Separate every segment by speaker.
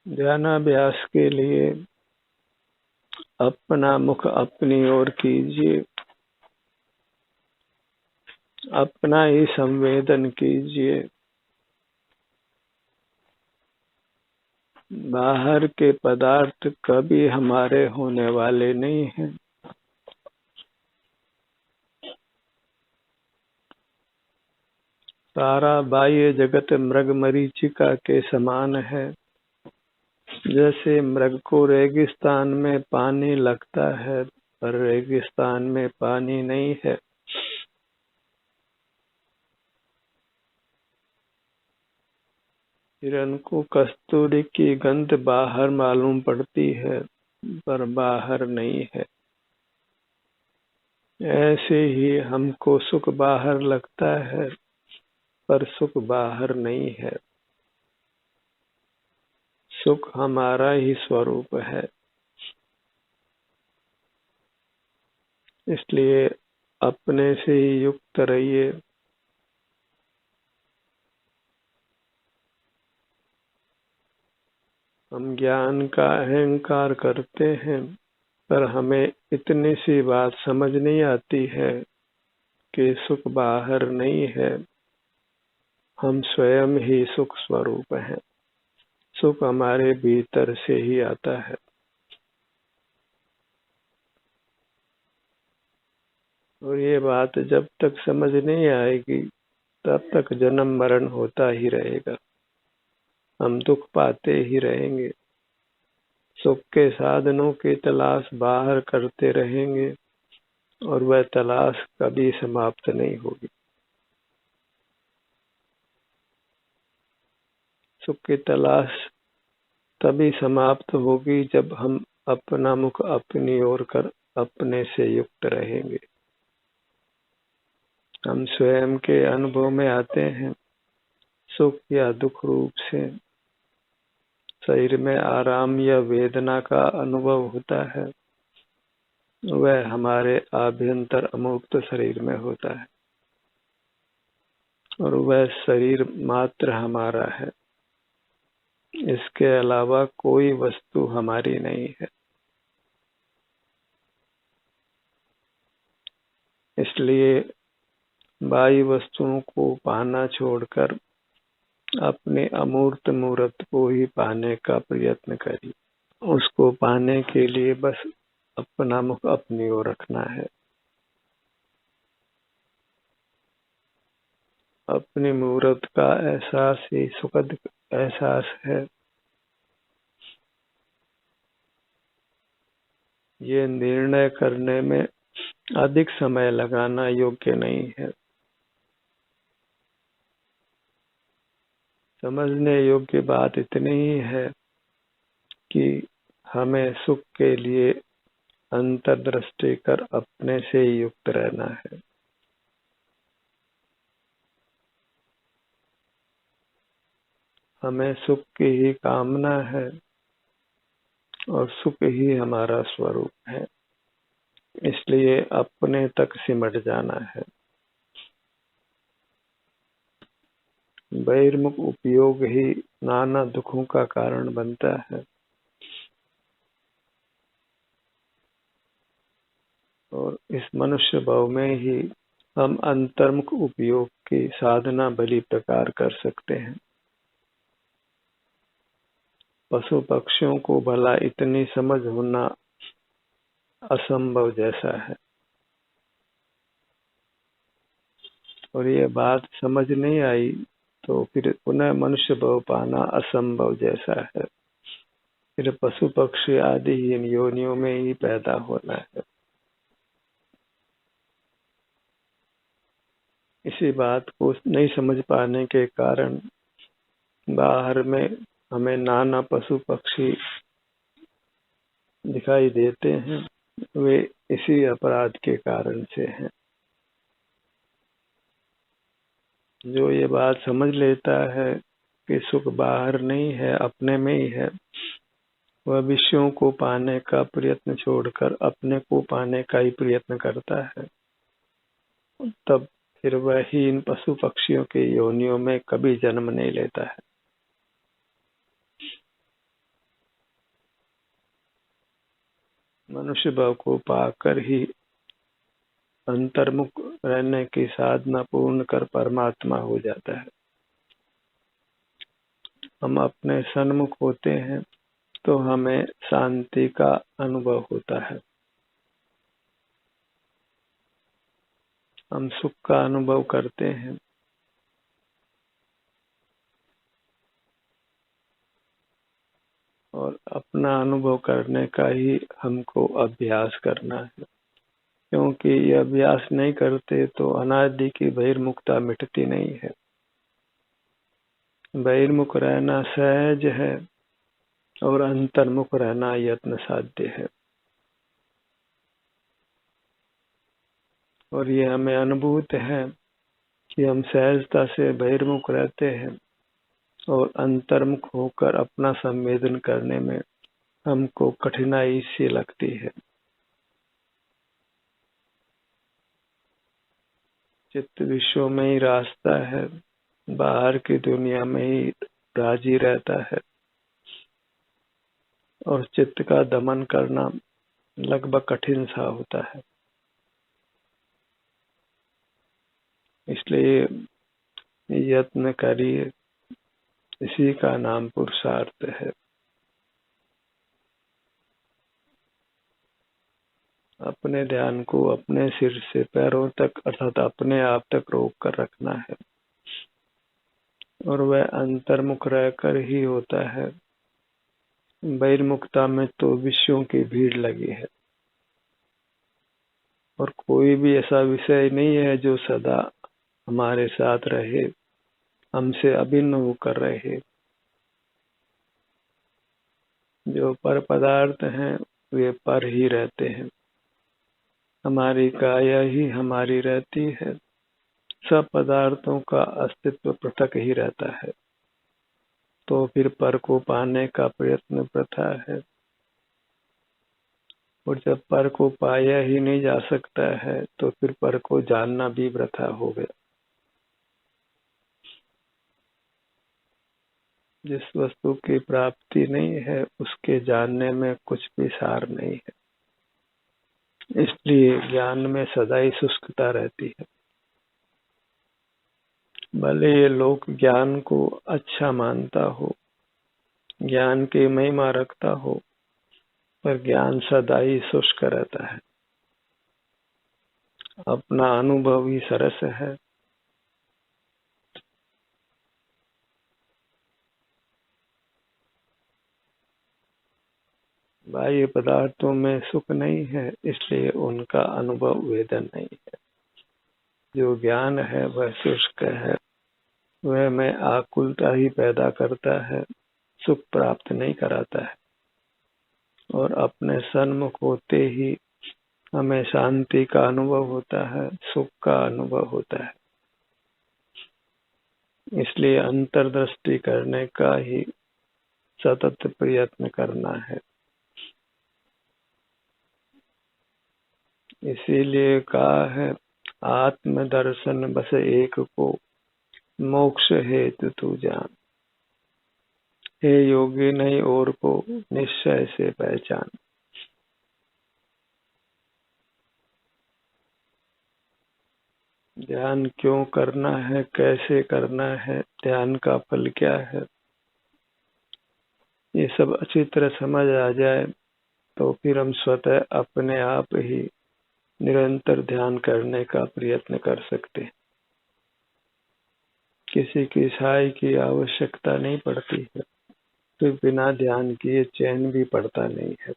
Speaker 1: ध्यानाभ्यास के लिए अपना मुख अपनी ओर कीजिए, अपना ही संवेदन कीजिए। बाहर के पदार्थ कभी हमारे होने वाले नहीं हैं। सारा बाह्य जगत मृग मरीचिका के समान है। जैसे मृग को रेगिस्तान में पानी लगता है, पर रेगिस्तान में पानी नहीं है। हिरण को कस्तूरी की गंध बाहर मालूम पड़ती है, पर बाहर नहीं है। ऐसे ही हमको सुख बाहर लगता है, पर सुख बाहर नहीं है। सुख हमारा ही स्वरूप है। इसलिए अपने से ही युक्त रहिए। हम ज्ञान का अहंकार करते हैं, पर हमें इतनी सी बात समझ नहीं आती है कि सुख बाहर नहीं है, हम स्वयं ही सुख स्वरूप हैं। सुख हमारे भीतर से ही आता है। और ये बात जब तक समझ नहीं आएगी, तब तक जन्म मरण होता ही रहेगा। हम दुख पाते ही रहेंगे। सुख के साधनों की तलाश बाहर करते रहेंगे, और वह तलाश कभी समाप्त नहीं होगी। सुख की तलाश तभी समाप्त होगी जब हम अपना मुख अपनी ओर कर अपने से युक्त रहेंगे। हम स्वयं के अनुभव में आते हैं। सुख या दुख रूप से शरीर में आराम या वेदना का अनुभव होता है, वह हमारे आभ्यंतर अमूर्त शरीर में होता है, और वह शरीर मात्र हमारा है। इसके अलावा कोई वस्तु हमारी नहीं है। इसलिए बाह्य वस्तुओं को पाना छोड़कर अपने अमूर्त मूर्त को ही पाने का प्रयत्न करिए। उसको पाने के लिए बस अपना मुख अपनी ओर रखना है। अपनी मूर्त का एहसास ही सुखद एहसास है। ये निर्णय करने में अधिक समय लगाना योग्य नहीं है। समझने योग्य बात इतनी ही है कि हमें सुख के लिए अंतर्दृष्टि कर अपने से युक्त रहना है। हमें सुख की ही कामना है, और सुख ही हमारा स्वरूप है। इसलिए अपने तक सिमट जाना है। बहिर्मुख उपयोग ही नाना दुखों का कारण बनता है, और इस मनुष्य भाव में ही हम अंतर्मुख उपयोग की साधना भली प्रकार कर सकते हैं। पशु पक्षियों को भला इतनी समझ होना असंभव जैसा है, और ये बात समझ नहीं आई तो फिर पुनः मनुष्य भाव पाना असंभव जैसा है। फिर पशु पक्षी आदि इन योनियों में ही पैदा होना है। इसी बात को नहीं समझ पाने के कारण बाहर में हमें नाना पशु पक्षी दिखाई देते हैं। वे इसी अपराध के कारण से हैं। जो ये बात समझ लेता है कि सुख बाहर नहीं है, अपने में ही है, वह विषयों को पाने का प्रयत्न छोड़कर अपने को पाने का ही प्रयत्न करता है। तब फिर वह ही इन पशु पक्षियों के योनियों में कभी जन्म नहीं लेता है। मनुष्य भाव को पाकर ही अंतर्मुख रहने की साधना पूर्ण कर परमात्मा हो जाता है। हम अपने सन्मुख होते हैं तो हमें शांति का अनुभव होता है, हम सुख का अनुभव करते हैं। और अपना अनुभव करने का ही हमको अभ्यास करना है, क्योंकि ये अभ्यास नहीं करते तो अनादि की बहिर्मुखता मिटती नहीं है। बहिर्मुख रहना सहज है और अंतर्मुख रहना यत्न साध्य है। और ये हमें अनुभूत है कि हम सहजता से बहिर्मुख रहते हैं और अंतर्मुख होकर अपना संवेदन करने में हमको कठिनाई सी लगती है। चित्त विश्व में ही रास्ता है, बाहर की दुनिया में ही राजी रहता है और चित्त का दमन करना लगभग कठिन सा होता है। इसलिए यत्न करिए, इसी का नाम पुरुषार्थ है। अपने ध्यान को अपने सिर से पैरों तक अर्थात अपने आप तक रोक कर रखना है और वह अंतर्मुख रहकर ही होता है। बहिर्मुखता में तो विषयों की भीड़ लगी है और कोई भी ऐसा विषय नहीं है जो सदा हमारे साथ रहे, हमसे अभिन्न होकर रहे। जो पर पदार्थ हैं वे पर ही रहते हैं, हमारी काया ही हमारी रहती है, सब पदार्थों का अस्तित्व पृथक ही रहता है। तो फिर पर को पाने का प्रयत्न वृथा है। और जब पर को पाया ही नहीं जा सकता है तो फिर पर को जानना भी वृथा हो गया। जिस वस्तु की प्राप्ति नहीं है उसके जानने में कुछ भी सार नहीं है। इसलिए ज्ञान में सदा ही शुष्कता रहती है। भले ये लोग ज्ञान को अच्छा मानता हो, ज्ञान की महिमा रखता हो, पर ज्ञान सदा ही शुष्क रहता है। अपना अनुभव ही सरस है। बाह्य पदार्थों में सुख नहीं है, इसलिए उनका अनुभव वेदन नहीं है। जो ज्ञान है वह शुष्क है, वह में आकुलता ही पैदा करता है, सुख प्राप्त नहीं कराता है। और अपने सन्मुख होते ही हमें शांति का अनुभव होता है, सुख का अनुभव होता है। इसलिए अंतर्दृष्टि करने का ही सतत प्रयत्न करना है। इसीलिए कहा है, आत्म दर्शन बस एक को, मोक्ष हेतु तू जान। हे योगी नहीं और को, निश्चय से पहचान। ध्यान क्यों करना है, कैसे करना है, ध्यान का फल क्या है, ये सब अच्छी तरह समझ आ जाए तो फिर हम स्वतः अपने आप ही निरंतर ध्यान करने का प्रयत्न कर सकते हैं। किसी की सहाय की आवश्यकता नहीं पड़ती है, तो बिना ध्यान किए चैन भी पड़ता नहीं है।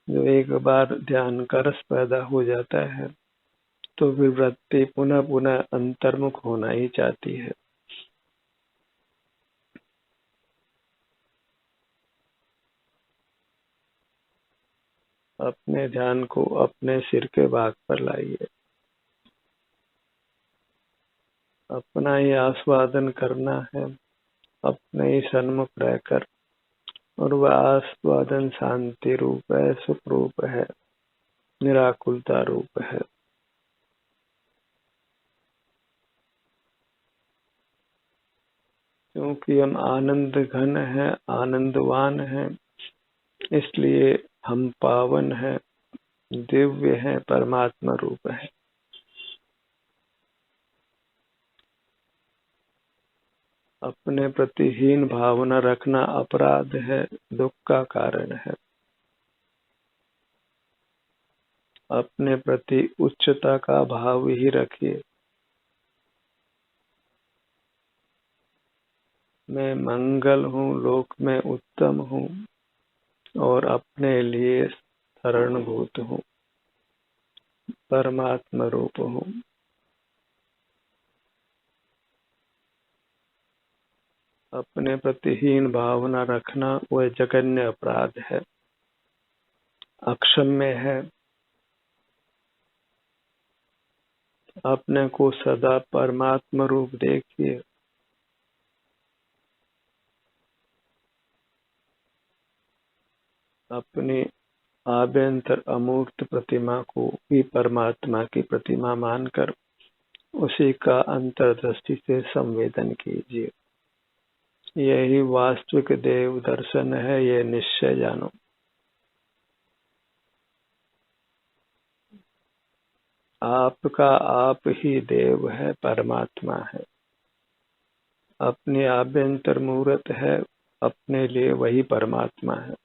Speaker 1: जो एक बार ध्यान का रस पैदा हो जाता है तो फिर वृत्ति पुनः पुनः अंतर्मुख होना ही चाहती है। अपने ध्यान को अपने सिर के भाग पर लाइए, अपना ही आस्वादन करना है, अपने ही सन्मुख रहकर। और वह आस्वादन शांति रूप है, सुख रूप है, निराकुलता रूप है। क्योंकि हम आनंद घन है, आनंदवान है, इसलिए हम पावन हैं, दिव्य हैं, परमात्मा रूप है। अपने प्रति हीन भावना रखना अपराध है, दुख का कारण है। अपने प्रति उच्चता का भाव ही रखिए। मैं मंगल हूँ, लोक में उत्तम हूँ और अपने लिए शरणभूत हूँ, परमात्मा रूप हूँ। अपने प्रति हीन भावना रखना वह जघन्य अपराध है, अक्षम्य है। अपने को सदा परमात्मा रूप देखिए। अपनी आभ्यंतर अमूर्त प्रतिमा को भी परमात्मा की प्रतिमा मानकर उसी का अंतर्दृष्टि से संवेदन कीजिए। यही वास्तविक देव दर्शन है, ये निश्चय जानो। आपका आप ही देव है, परमात्मा है। अपनी आभ्यंतर मूर्त है, अपने लिए वही परमात्मा है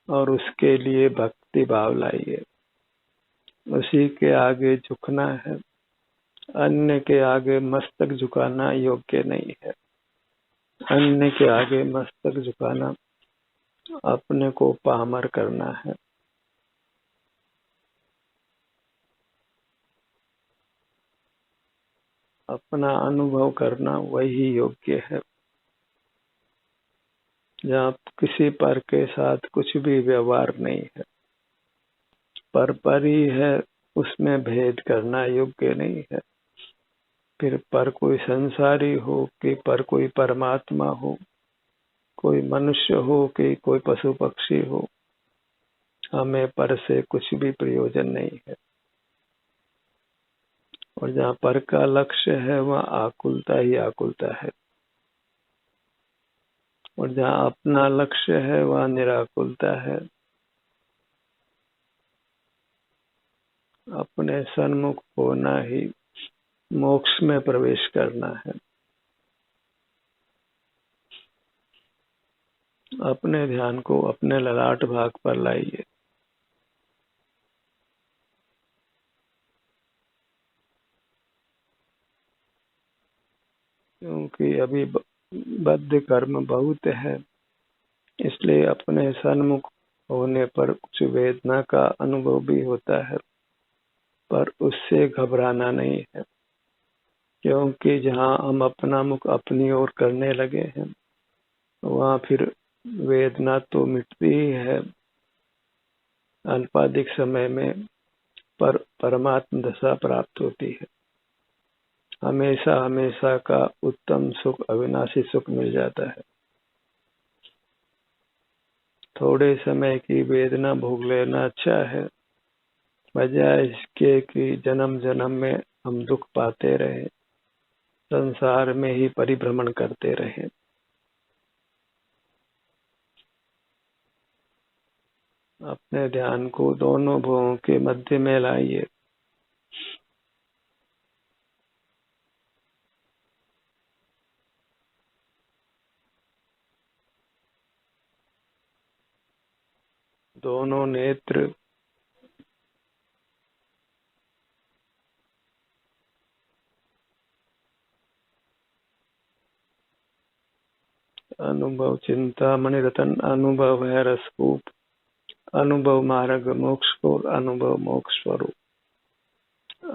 Speaker 1: और उसके लिए भक्ति भाव लाइए। उसी के आगे झुकना है, अन्य के आगे मस्तक झुकाना योग्य नहीं है। अन्य के आगे मस्तक झुकाना अपने को पामर करना है। अपना अनुभव करना वही योग्य है। जहाँ किसी पर के साथ कुछ भी व्यवहार नहीं है, पर ही है, उसमें भेद करना योग्य नहीं है। फिर पर कोई संसारी हो कि पर कोई परमात्मा हो, कोई मनुष्य हो कि कोई पशु पक्षी हो, हमें पर से कुछ भी प्रयोजन नहीं है। और जहाँ पर का लक्ष्य है वहाँ आकुलता ही आकुलता है, और जहाँ अपना लक्ष्य है वहाँ निराकुलता है। अपने सन्मुख होना ही मोक्ष में प्रवेश करना है। अपने ध्यान को अपने ललाट भाग पर लाइए। क्योंकि अभी बद्ध कर्म बहुत है, इसलिए अपने सन्मुख होने पर कुछ वेदना का अनुभव भी होता है, पर उससे घबराना नहीं है। क्योंकि जहाँ हम अपना मुख अपनी ओर करने लगे हैं, वहाँ फिर वेदना तो मिटती ही है अल्पाधिक समय में, पर परमात्म दशा प्राप्त होती है। हमेशा हमेशा का उत्तम सुख, अविनाशी सुख मिल जाता है। थोड़े समय की वेदना भोग लेना अच्छा है, बजाय इसके कि जन्म जन्म में हम दुख पाते रहे, संसार में ही परिभ्रमण करते रहे। अपने ध्यान को दोनों भुवों के मध्य में लाइए। दोनों नेत्र अनुभव चिंतामणि रतन, अनुभव है रसकूप, अनुभव मार्ग मोक्ष को, अनुभव मोक्ष स्वरूप।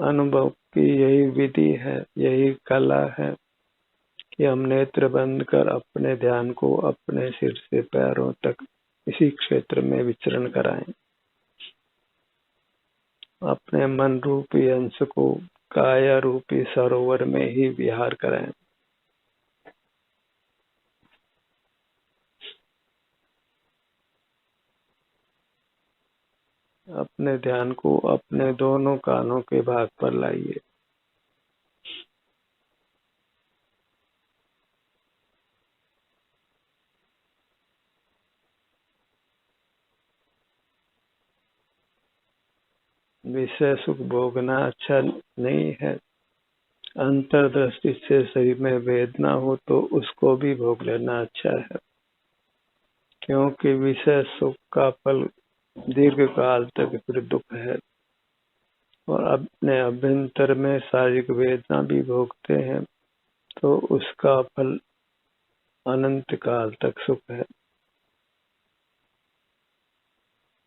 Speaker 1: अनुभव की यही विधि है, यही कला है कि हम नेत्र बंद कर अपने ध्यान को अपने सिर से पैरों तक इसी क्षेत्र में विचरण कराएं। अपने मन रूपी अंश को काया रूपी सरोवर में ही विहार कराएं। अपने ध्यान को अपने दोनों कानों के भाग पर लाइए। विषय सुख भोगना अच्छा नहीं है। अंतर्दृष्टि से शरीर में वेदना हो तो उसको भी भोग लेना अच्छा है, क्योंकि विषय सुख का फल दीर्घ काल तक फिर दुख है। और अपने अभ्यंतर में शारीरिक वेदना भी भोगते हैं तो उसका फल अनंत काल तक सुख है।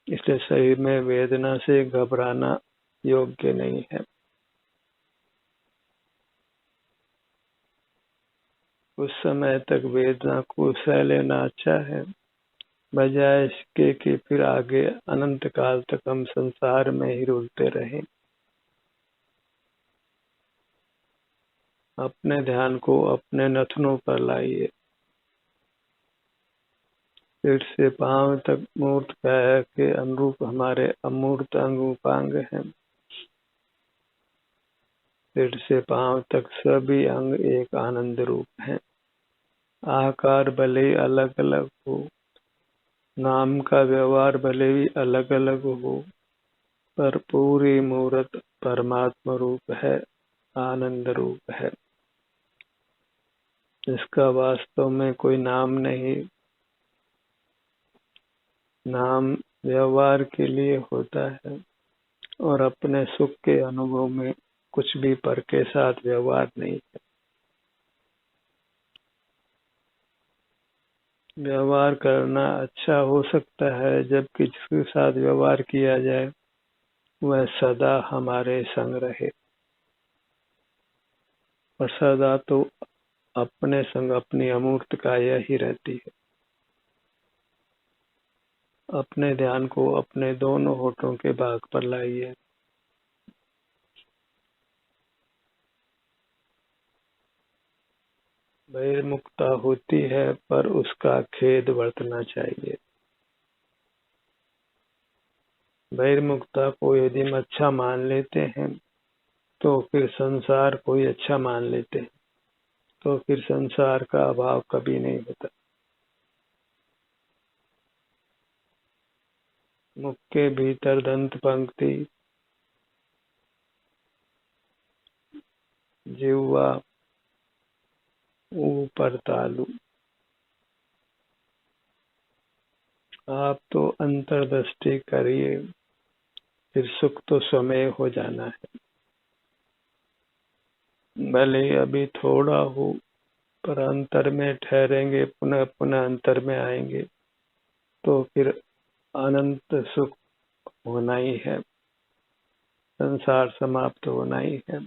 Speaker 1: इसलिए शरीर में वेदना से घबराना योग्य नहीं है। उस समय तक वेदना को सह लेना अच्छा है, बजाय इसके कि फिर आगे अनंत काल तक हम संसार में ही रुलते रहें। अपने ध्यान को अपने नथनों पर लाइए। सिर से पांव तक मूर्त काया के अनुरूप हमारे अमूर्त अंग उपांग हैं। सिर से पांव तक सभी अंग एक आनंद रूप हैं। आकार भले ही अलग अलग हो, नाम का व्यवहार भले ही अलग अलग हो, पर पूरी मूर्त परमात्मा रूप है, आनंद रूप है। इसका वास्तव में कोई नाम नहीं। नाम व्यवहार के लिए होता है और अपने सुख के अनुभव में कुछ भी पर के साथ व्यवहार नहीं है। व्यवहार करना अच्छा हो सकता है जबकि जिसके साथ व्यवहार किया जाए वह सदा हमारे संग रहे, और सदा तो अपने संग अपनी अमूर्त काया ही रहती है। अपने ध्यान को अपने दोनों होठों के भाग पर लाइए। बहिर्मुखता होती है पर उसका खेद बरतना चाहिए। बहिर्मुखता को यदि हम अच्छा मान लेते हैं तो फिर संसार को ही अच्छा मान लेते हैं, तो फिर संसार का अभाव कभी नहीं होता। मुख के भीतर दंत पंक्ति, जिह्वा, ऊपर तालु। आप तो अंतर्दृष्टि करिए, फिर सुख तो स्वमेव हो जाना है। भले अभी थोड़ा हो, पर अंतर में ठहरेंगे, पुनः पुनः अंतर में आएंगे तो फिर अनंत सुख होना ही है, संसार समाप्त होना ही है।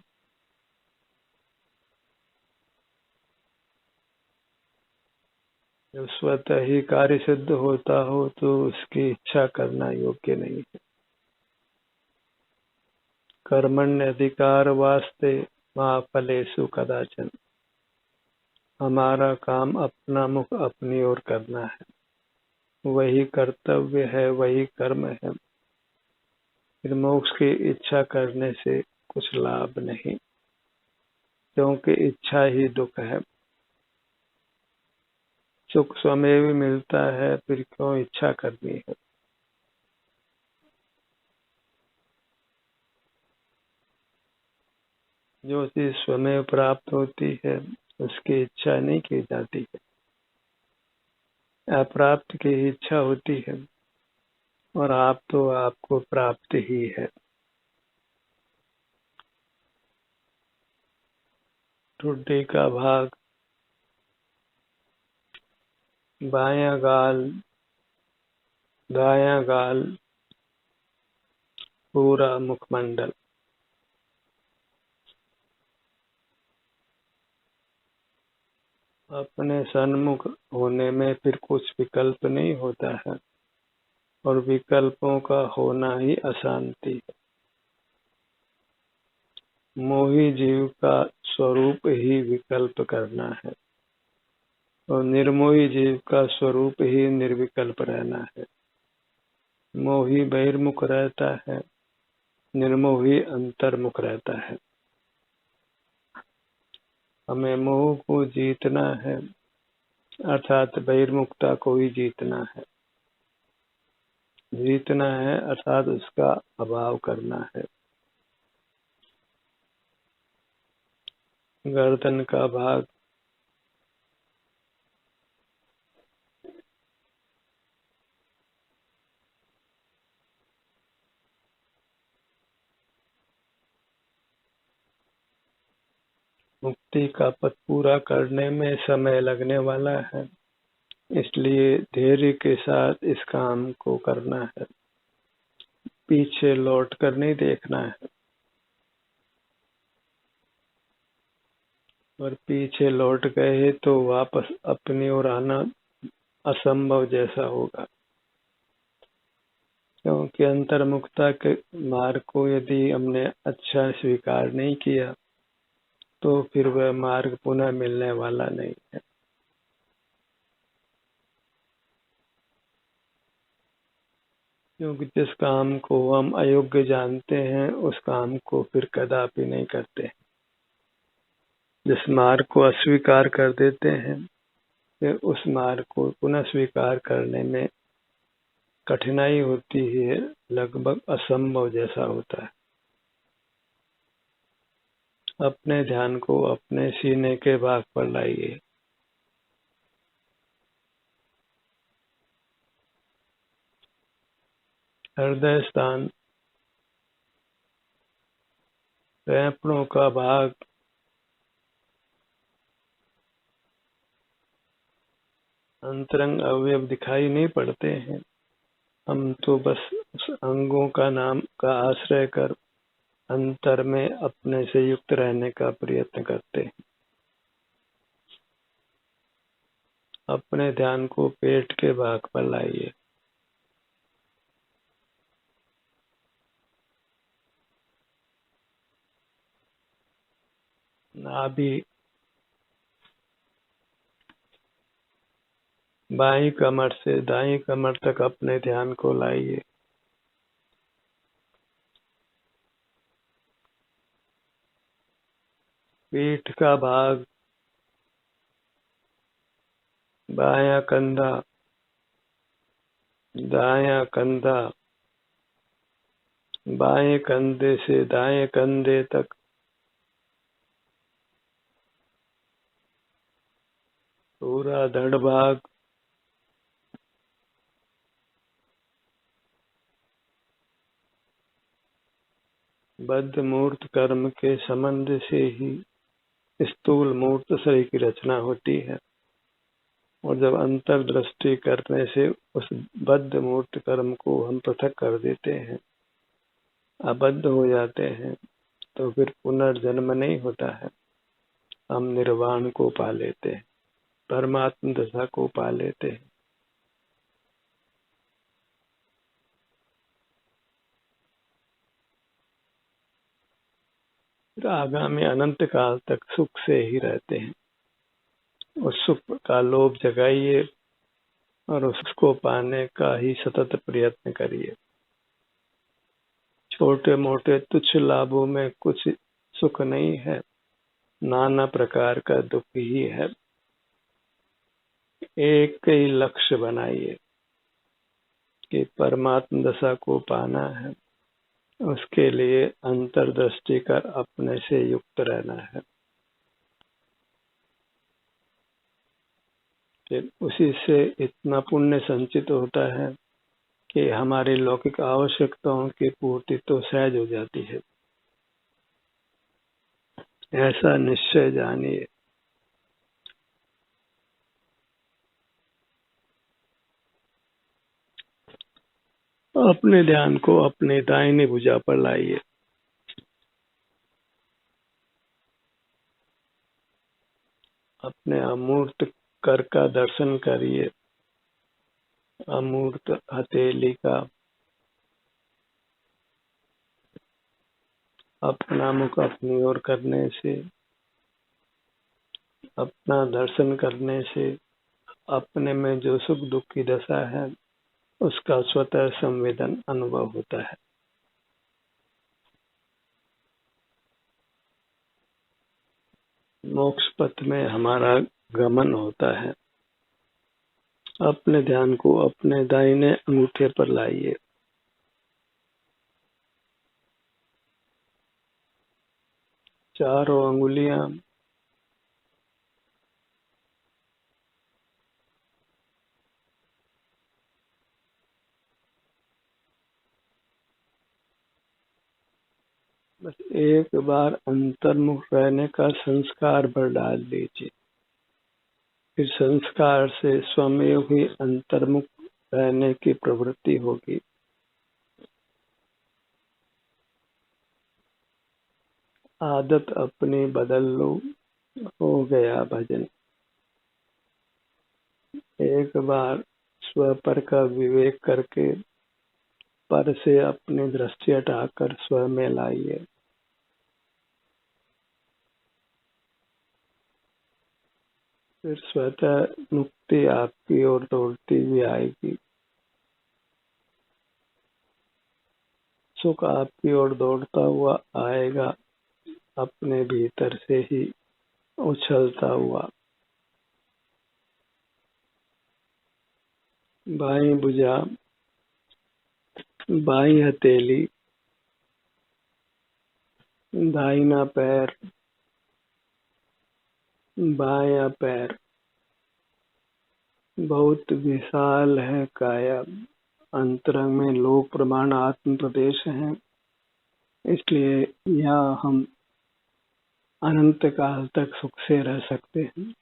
Speaker 1: जब स्वतः ही कार्य सिद्ध होता हो तो उसकी इच्छा करना योग्य नहीं है। कर्मण्य अधिकार वास्ते मां फलेषु कदाचन। हमारा काम अपना मुख अपनी ओर करना है, वही कर्तव्य है, वही कर्म है। फिर मोक्ष की इच्छा करने से कुछ लाभ नहीं, क्योंकि इच्छा ही दुख है। सुख स्वमेव मिलता है, फिर क्यों इच्छा करनी है। जो चीज स्वमेव प्राप्त होती है उसकी इच्छा नहीं की जाती है, अप्राप्त की इच्छा होती है, और आप तो आपको प्राप्त ही है। ठुड्डी का भाग, बायां गाल, दायां गाल, पूरा मुखमंडल। अपने सन्मुख होने में फिर कुछ विकल्प नहीं होता है, और विकल्पों का होना ही अशांति है। मोही जीव का स्वरूप ही विकल्प करना है, और निर्मोही जीव का स्वरूप ही निर्विकल्प रहना है। मोही बहिर्मुख रहता है, निर्मोही अंतर्मुख रहता है। हमें मोह को जीतना है, अर्थात बहिर्मुखता को ही जीतना है। जीतना है अर्थात उसका अभाव करना है। गर्दन का भाग मुक्ति का पथ पूरा करने में समय लगने वाला है, इसलिए धैर्य के साथ इस काम को करना है। पीछे लौट कर नहीं देखना है, और पीछे लौट गए तो वापस अपनी ओर आना असंभव जैसा होगा, क्योंकि अंतर्मुखता के मार्ग को यदि हमने अच्छा स्वीकार नहीं किया तो फिर वह मार्ग पुनः मिलने वाला नहीं है। क्योंकि जिस काम को हम अयोग्य जानते हैं उस काम को फिर कदापि नहीं करते। जिस मार्ग को अस्वीकार कर देते हैं फिर उस मार्ग को पुनः स्वीकार करने में कठिनाई होती है, लगभग असंभव जैसा होता है। अपने ध्यान को अपने सीने के भाग पर लाइए। हृदय स्थान, फेफड़ों का भाग, अंतरंग अवयव दिखाई नहीं पड़ते हैं। हम तो बस उस अंगों का नाम का आश्रय कर अंतर में अपने से युक्त रहने का प्रयत्न करते हैं। अपने ध्यान को पेट के भाग पर लाइए। नाभि, बाईं कमर से दाईं कमर तक अपने ध्यान को लाइए। पीठ का भाग, बायां कंधा, दायां कंधा, बाएं कंधे से दाएं कंधे तक, पूरा धड़ भाग, बद्ध मूर्त कर्म के संबंध से ही स्थूल मूर्त शरीर की रचना होती है, और जब अंतर्दृष्टि करने से उस बद्ध मूर्त कर्म को हम पृथक कर देते हैं, अबद्ध हो जाते हैं, तो फिर पुनर्जन्म नहीं होता है। हम निर्वाण को पा लेते हैं, परमात्म दशा को पा लेते हैं। फिर आगामी अनंत काल तक सुख से ही रहते हैं। उस सुख का लोभ जगाइए और उसको पाने का ही सतत प्रयत्न करिए। छोटे मोटे तुच्छ लाभों में कुछ सुख नहीं है, नाना प्रकार का दुख ही है। एक ही लक्ष्य बनाइए कि परमात्म दशा को पाना है, उसके लिए अंतर्दृष्टि कर अपने से युक्त रहना है। फिर उसी से इतना पुण्य संचित होता है कि हमारी लौकिक आवश्यकताओं की पूर्ति तो सहज हो जाती है। ऐसा निश्चय जानिए। अपने ध्यान को अपने दाहिनी भुजा पर लाइए। अपने अमूर्त कर का दर्शन करिए। अमूर्त हथेली का, अपना मुख अपनी ओर करने से, अपना दर्शन करने से अपने में जो सुख दुख की दशा है उसका स्वतः संवेदन अनुभव होता है। मोक्ष पथ में हमारा गमन होता है। अपने ध्यान को अपने दाहिने अंगूठे पर लाइए। चारों अंगुलियां बस एक बार अंतर्मुख रहने का संस्कार भर डाल दीजिए। फिर संस्कार से स्वयं ही अंतर्मुख रहने की प्रवृत्ति होगी। आदत अपनी बदल लो, हो गया भजन। एक बार स्व पर का विवेक करके पर से अपनी दृष्टि हटाकर स्व में लाइए। फिर स्वतः मुक्ति आपकी ओर दौड़ती हुई आएगी। सुख आपकी ओर दौड़ता हुआ आएगा, अपने भीतर से ही उछलता हुआ। बाईं भुजा, बाईं हथेली, दाहिना पैर, बायां पैर। बहुत विशाल है काया, अंतरंग में लोक प्रमाण आत्म प्रदेश है। इसलिए यहाँ हम अनंत काल तक सुख से रह सकते हैं।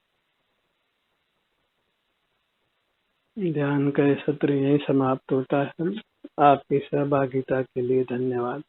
Speaker 1: ध्यान का सत्र यही समाप्त होता है। आपकी सहभागिता के लिए धन्यवाद।